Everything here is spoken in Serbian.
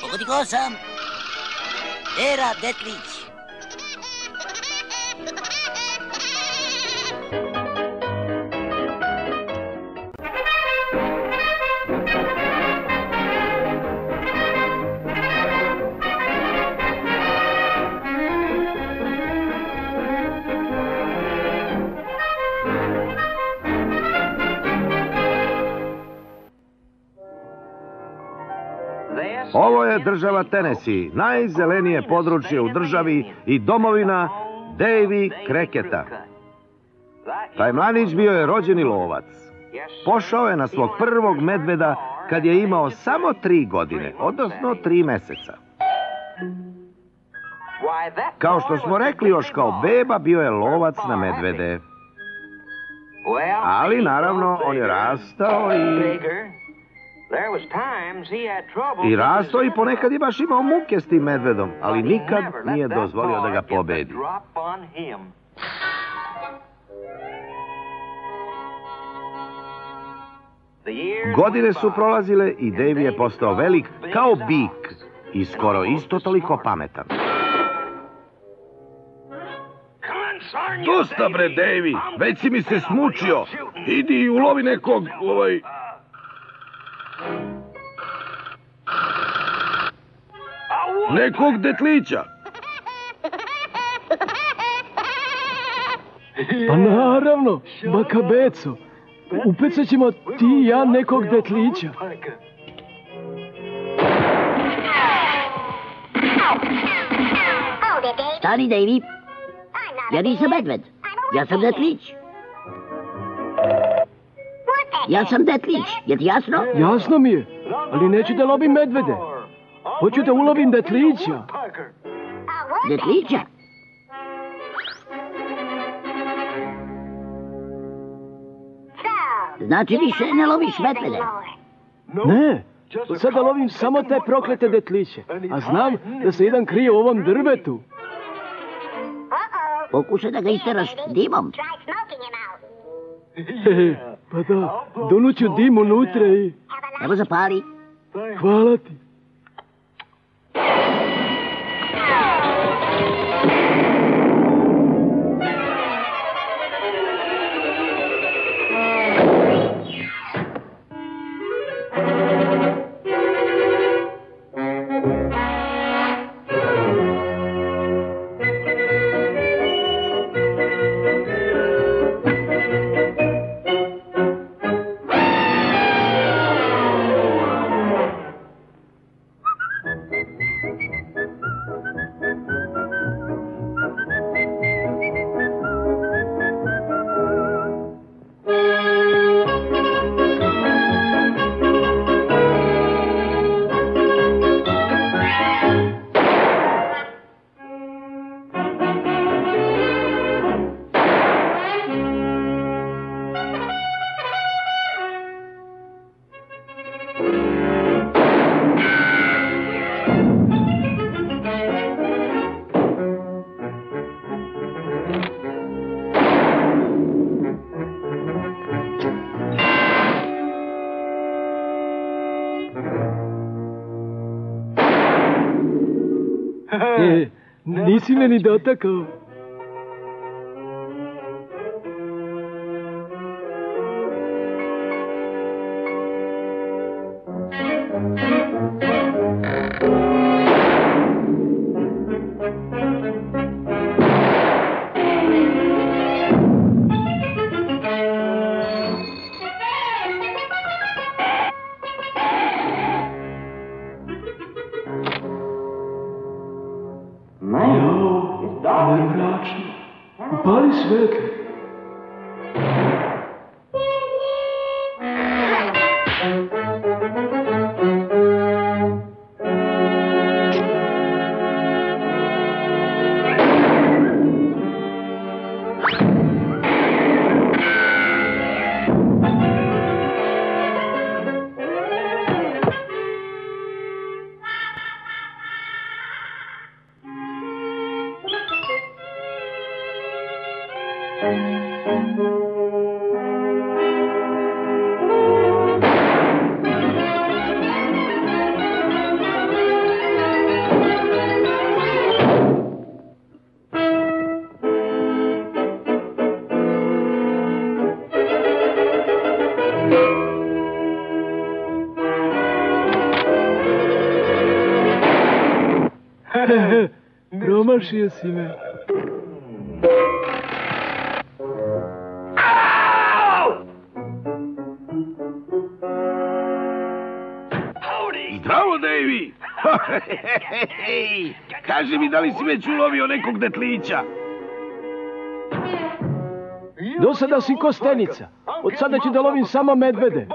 Pogodi ko sam. Era Detlić. Ovo je država Tennessee, najzelenije područje u državi i domovina Davy Cracketa. Taj mladić bio je rođeni lovac. Pošao je na svog prvog medveda kad je imao samo 3 godine, odnosno 3 meseca. Kao što smo rekli, još kao beba bio je lovac na medvede. Ali naravno on je rastao i ponekad je baš imao muke s tim medvedom, ali nikad nije dozvolio da ga pobedi. Godine su prolazile i Davy je postao velik kao bik i skoro isto toliko pametan. Dosta bre, Davy, već si mi se smučio. Idi i ulovi nekog, nekog detlića. Pa naravno, baka Beco. Upecat ćemo ti i ja nekog detlića. Stani, Davy. Ja nisam medved. Ja sam detlić. Ja sam detlić. Je ti jasno? Jasno mi je, ali neću da lovim medvede. Hoću da ulovim detlića. Detlića? Znači više ne loviš medvede? Ne, sada lovim samo te proklete detliće. A znam da se jedan krije u ovom drvetu. Pokušaj da ga isteraš dimom. Pa da, donuću dim unutra i... Evo zapali. Hvala ti. Nisi me ni dotakao. Promašio si me. Zdravo, Davy! Kaži mi, da li si već ulovio nekog detlića? Do sada si ko stenica. Od sada ću da lovim samo medvede.